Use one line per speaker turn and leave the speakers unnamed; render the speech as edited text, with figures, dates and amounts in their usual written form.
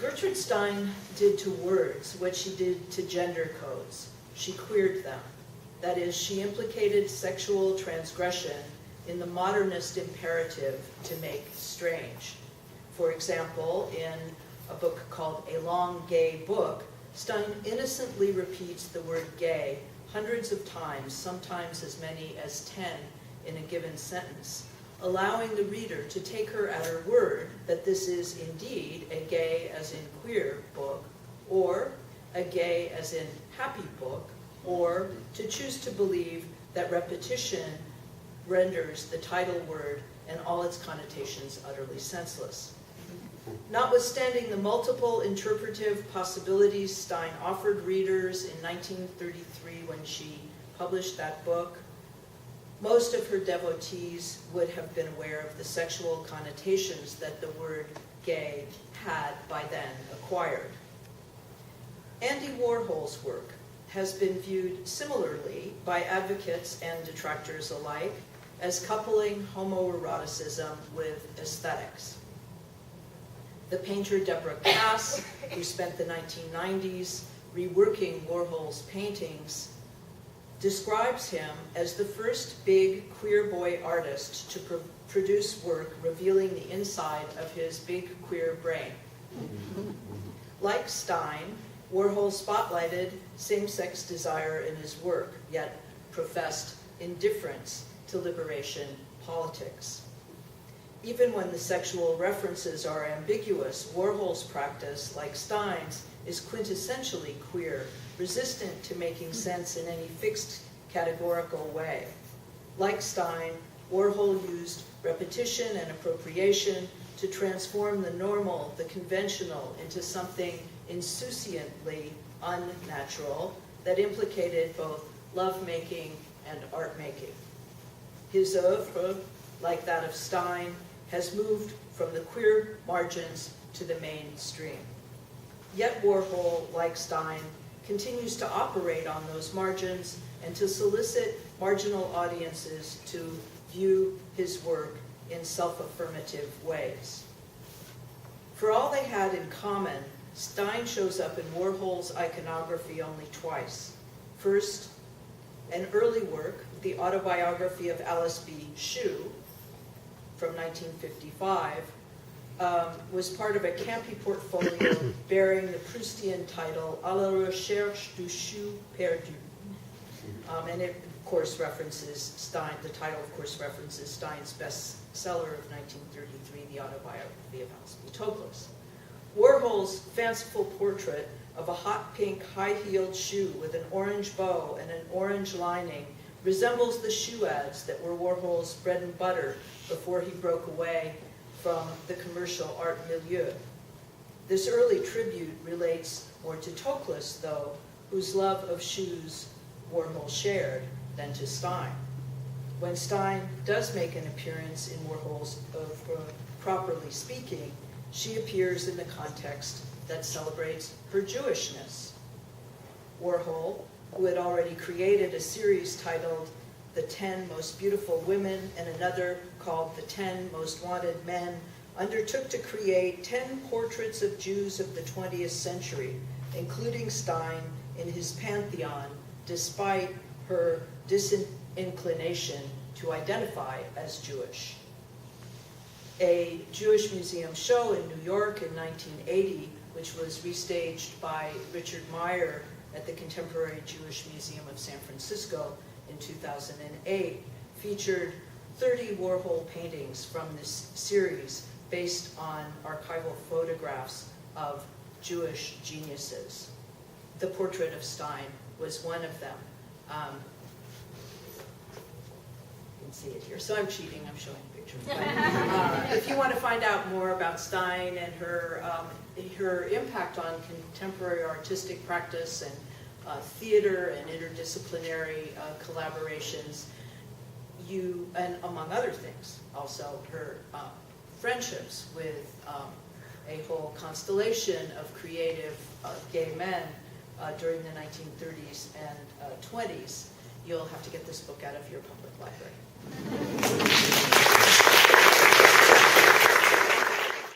Gertrude Stein did to words what she did to gender codes. She queered them. That is, she implicated sexual transgression in the modernist imperative to make strange. For example, in a book called A Long Gay Book, Stein innocently repeats the word gay hundreds of times, sometimes as many as 10 in a given sentence, allowing the reader to take her at her word that this is indeed a gay as in queer book, or a gay as in happy book, or to choose to believe that repetition renders the title word and all its connotations utterly senseless. Notwithstanding the multiple interpretive possibilities Stein offered readers in 1933 when she published that book, most of her devotees would have been aware of the sexual connotations that the word gay had by then acquired. Andy Warhol's work has been viewed similarly by advocates and detractors alike as coupling homoeroticism with aesthetics. The painter Deborah Cass, who spent the 1990s reworking Warhol's paintings, describes him as the first big queer boy artist to produce work revealing the inside of his big queer brain. Like Stein, Warhol spotlighted same-sex desire in his work, yet professed indifference to liberation politics. Even when the sexual references are ambiguous, Warhol's practice, like Stein's, is quintessentially queer, resistant to making sense in any fixed categorical way. Like Stein, Warhol used repetition and appropriation to transform the normal, the conventional, into something insouciantly unnatural that implicated both lovemaking and art-making. His oeuvre, like that of Stein, has moved from the queer margins to the mainstream. Yet Warhol, like Stein, continues to operate on those margins and to solicit marginal audiences to view his work in self-affirmative ways. For all they had in common, Stein shows up in Warhol's iconography only twice. First, an early work, the autobiography of Alice B. Shue, from 1955, was part of a campy portfolio bearing the Proustian title À la recherche du chou perdu. And it, of course, references Stein, the title, of course, references Stein's bestseller of 1933, The Autobiography of Alice B. Toklas. Warhol's fanciful portrait of a hot pink high-heeled shoe with an orange bow and an orange lining resembles the shoe ads that were Warhol's bread and butter before he broke away from the commercial art milieu. This early tribute relates more to Toklas, though, whose love of shoes Warhol shared, than to Stein. When Stein does make an appearance in Warhol's oeuvre, properly speaking, she appears in the context that celebrates her Jewishness. Warhol, who had already created a series titled The 10 Most Beautiful Women and another called The 10 Most Wanted Men, undertook to create 10 portraits of Jews of the 20th century, including Stein in his pantheon, despite her disinclination to identify as Jewish. A Jewish museum show in New York in 1980, which was restaged by Richard Meyer at the Contemporary Jewish Museum of San Francisco in 2008, featured 30 Warhol paintings from this series based on archival photographs of Jewish geniuses. The portrait of Stein was one of them. You can see it here. So I'm cheating, I'm showing a picture. But, if you want to find out more about Stein and her impact on contemporary artistic practice and theater and interdisciplinary collaborations, and among other things, also her friendships with a whole constellation of creative gay men during the 1930s and 20s, you'll have to get this book out of your public library.